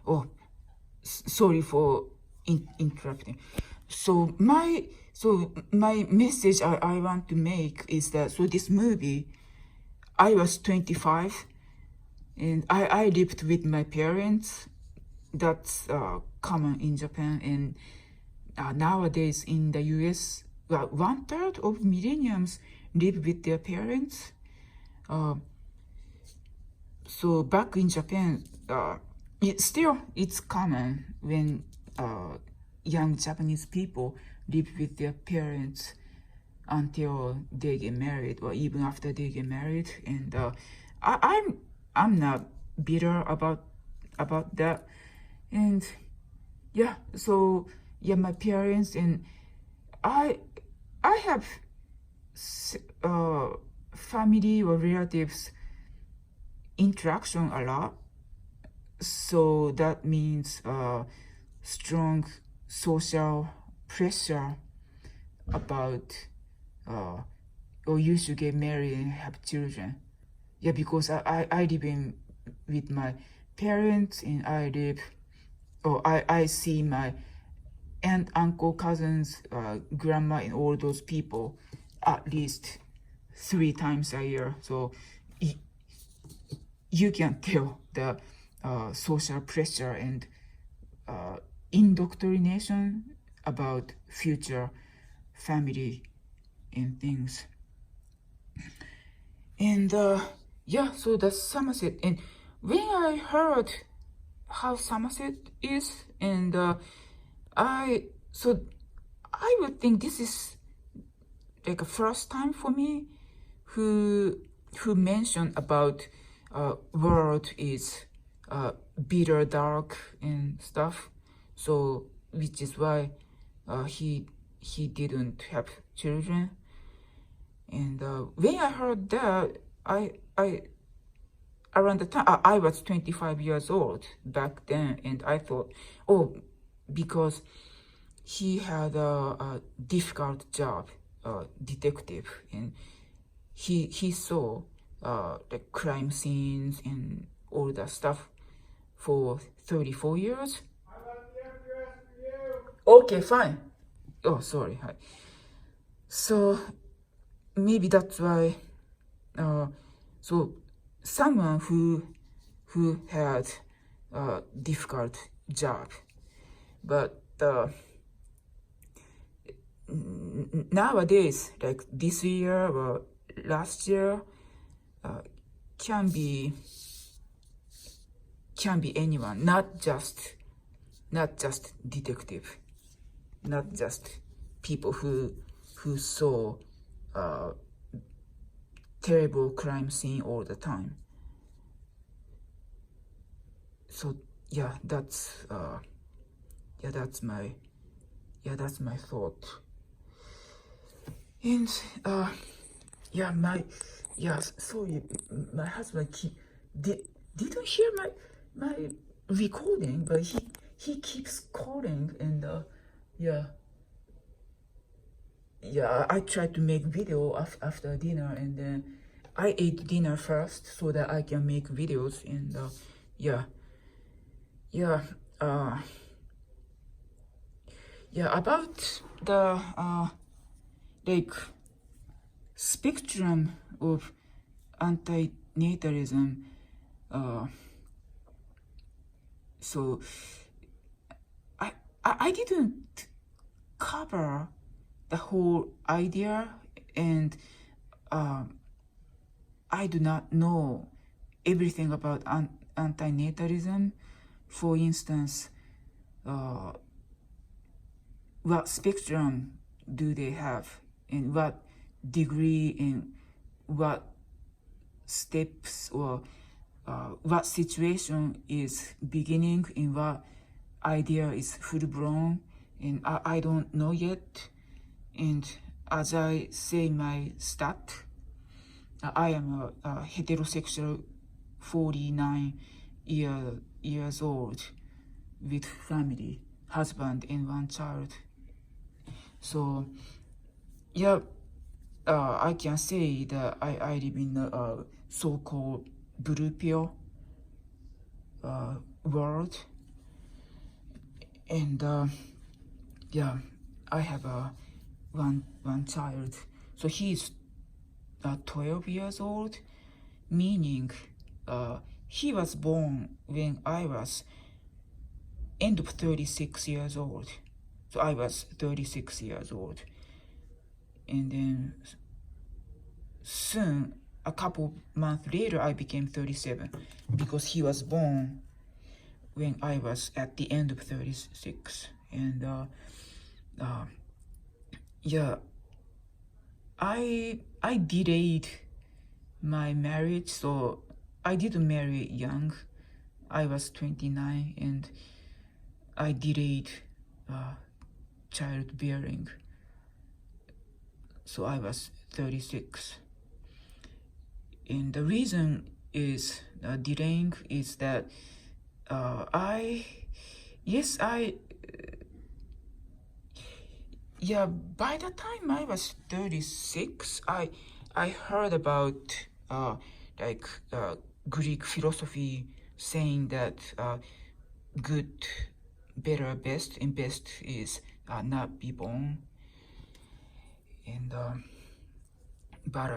Oh, sorry for interrupting. So my message I want to make is that, so this movie, I was 25 and I lived with my parents. That's common in Japan, and nowadays in the US, well, 1/3 of millennials live with their parents. So back in Japan, it's common when young Japanese people live with their parents until they get married, or even after they get married. And I'm not bitter about that. And yeah, so yeah, my parents and I have family or relatives interaction a lot. So that means strong social pressure about or you should get married and have children. Yeah, because I live with my parents, and I see my aunt, uncle, cousins, grandma, and all those people at least 3 times a year. So you can tell the social pressure and indoctrination about future family and things. And yeah, so that's Somerset. And when I heard how Somerset is, and I would think this is like a first time for me who mentioned about world is bitter, dark, and stuff. So which is why he didn't have children. And when I heard that, I around the time I was 25 years old back then, and I thought, oh, because he had a difficult job, detective, and he saw the crime scenes and all that stuff for 34 years. Okay, fine. Oh, sorry. Hi. So maybe that's why. So someone who had a difficult job, but nowadays, like this year or last year, can be anyone, not just detective, not just people who saw terrible crime scene all the time. So yeah, that's my thought. And sorry, my husband didn't hear my recording, but he keeps calling, and I tried to make video after dinner, and then I ate dinner first so that I can make videos. And about the like spectrum of antinatalism. So I didn't cover the whole idea, and I do not know everything about antinatalism. For instance, what spectrum do they have, and what degree, and what steps, or what situation is beginning, and what idea is full-blown, and I don't know yet. And as I say my stat, I am a heterosexual 49 years old with family, husband, and 1 child. So yeah, I can say that I live in a so-called blue pill world, And yeah, I have one child. So he's 12 years old, meaning he was born when I was end of 36 years old. So I was 36 years old. And then soon, a couple months later, I became 37 because he was born when I was at the end of 36. And yeah, I delayed my marriage, so I didn't marry young. I was 29 and I delayed childbearing, so I was 36. And the reason is delaying is that by the time I was 36, I heard about Greek philosophy saying that good, better, best, and best is not be born. And but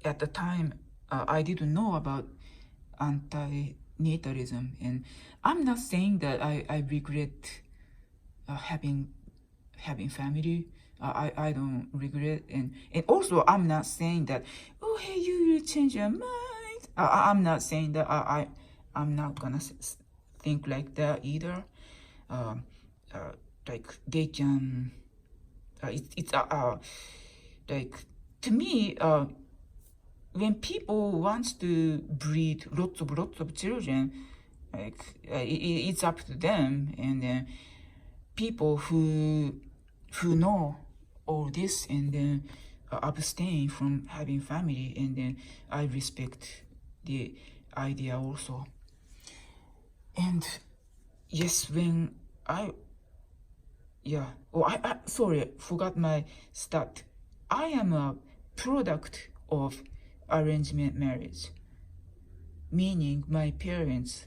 at the time, I didn't know about antinatalism, and I'm not saying that I regret having family. I don't regret, and also I'm not saying that, oh hey, you will change your mind. I'm not saying that. I'm not gonna think like that either. Like they can. It's like, to me, when people want to breed lots of children, like it's up to them, and then people who know all this and then abstain from having family, and then I respect the idea also. And yes, when I sorry, forgot my stat. I am a product of arrangement marriage, meaning my parents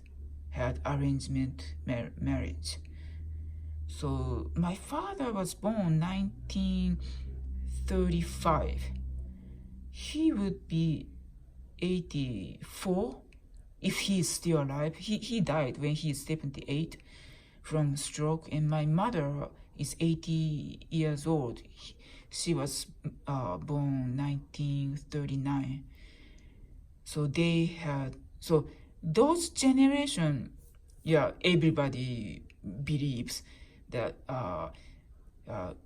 had arrangement marriage. So my father was born 1935. He would be 84 if he is still alive. He died when he is 78 from stroke, and my mother is 80 years old. She was born 1939. So those generation, everybody believes that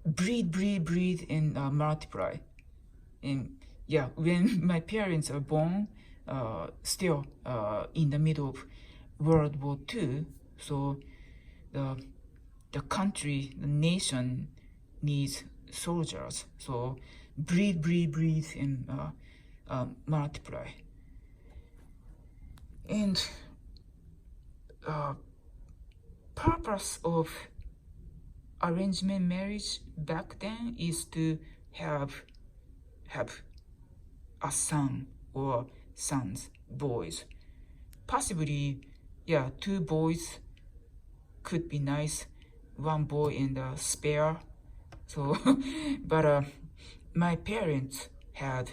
breed and multiply. And when my parents are born, still in the middle of World War II, so the country, the nation needs soldiers. So breed and multiply. And purpose of arrangement marriage back then is to have a son or sons, boys. Possibly, 2 boys could be nice, 1 boy and a spare. So, but my parents had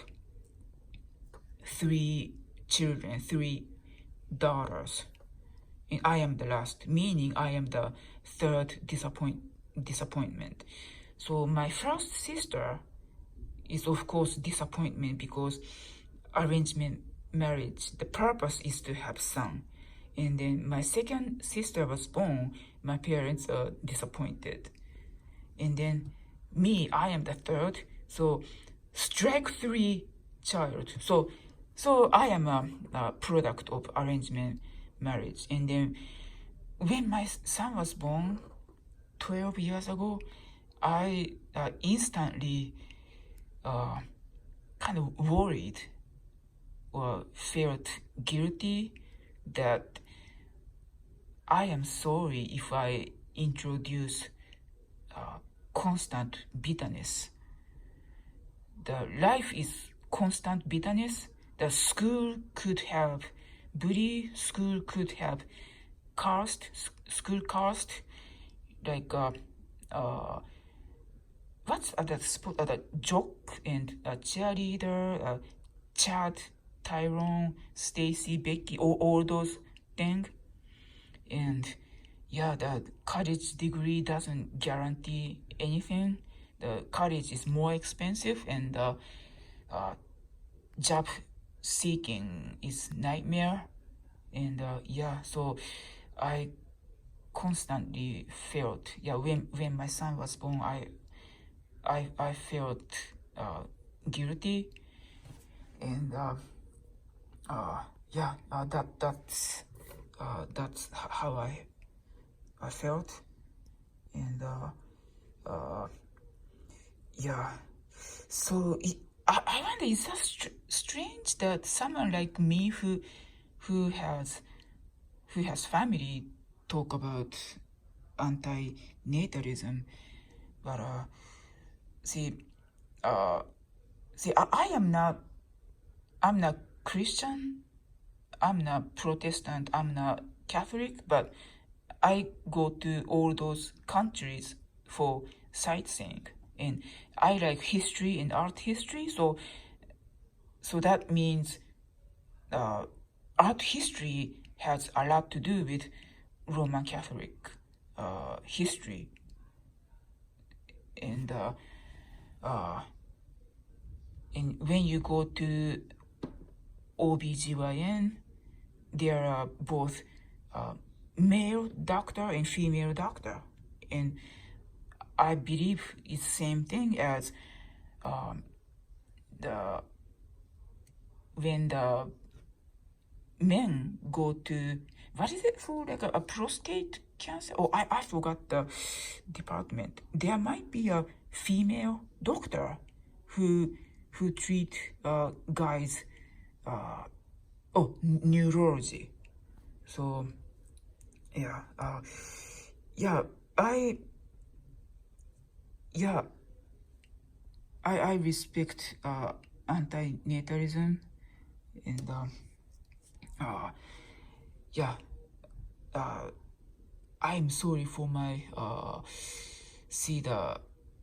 3 children, 3 daughters, and I am the last, meaning I am the third disappointment. So my first sister is of course disappointment, because arrangement marriage, the purpose is to have son. And then my second sister was born, my parents are disappointed. And then me, I am the third, so strike 3 child. So I am a product of arrangement marriage. And then when my son was born 12 years ago, I instantly kind of worried or felt guilty that I am sorry if I introduce constant bitterness. The life is constant bitterness. The school could have bully, school could have school cursed, like what's the sport? The jock and cheerleader, Chad, Tyrone, Stacy, Becky, all those things. And yeah, the college degree doesn't guarantee anything. The college is more expensive, and job seeking is nightmare. And yeah, so I constantly felt, yeah, when my son was born, I felt guilty. And yeah, that's how I felt. And yeah, so I wonder, is that strange that someone like me who has family talk about antinatalism, but see, I'm not Christian, I'm not Protestant, I'm not Catholic, but I go to all those countries for sightseeing, and I like history and art history, so that means art history has a lot to do with Roman Catholic history. And when you go to OBGYN, there are both male doctor and female doctor, and I believe it's same thing as when the men go to, what is it for, like a prostate cancer? Oh, I forgot the department. There might be a female doctor who treat guys neurology. So yeah, I respect antinatalism, and I'm sorry for my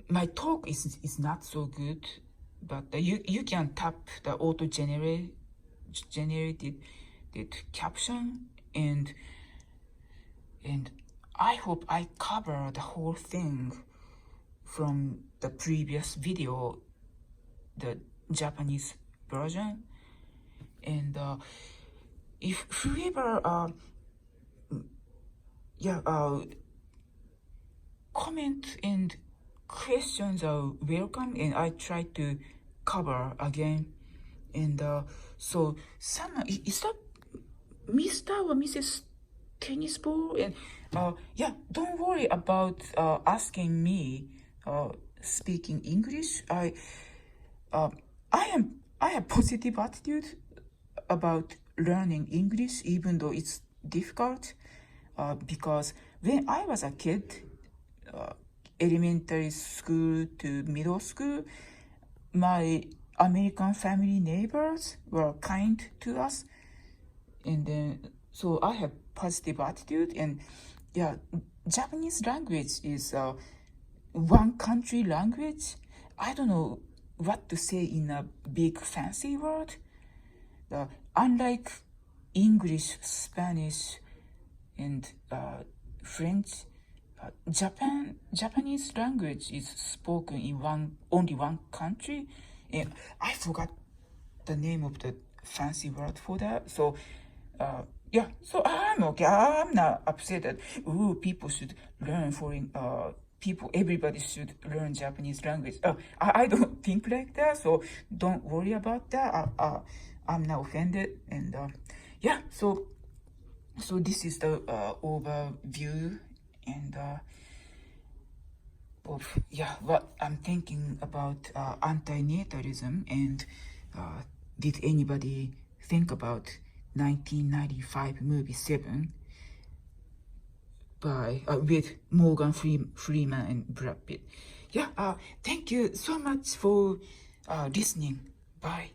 my talk is not so good, but you can tap the auto generated caption, and I hope I cover the whole thing from the previous video, the Japanese version. And if whoever comment and questions are welcome, and I try to cover again. And so someone, is that Mr. or Mrs. Tennis Ball? And don't worry about asking me speaking English. I have positive attitude about learning English, even though it's difficult, because when I was a kid, elementary school to middle school, my American family neighbors were kind to us, and then so I have positive attitude. And Japanese language is one country language. I don't know what to say in a big fancy word. Unlike English, Spanish, and French, Japanese language is spoken in only one country, and I forgot the name of the fancy word for that. So so I'm okay. I'm not upset that people should learn foreign everybody should learn Japanese language. I don't think like that, so don't worry about that. I'm not offended. And so this is the overview, and of what I'm thinking about antinatalism. And did anybody think about 1995 movie Se7en by with Morgan Freeman and Brad Pitt? Thank you so much for listening. Bye.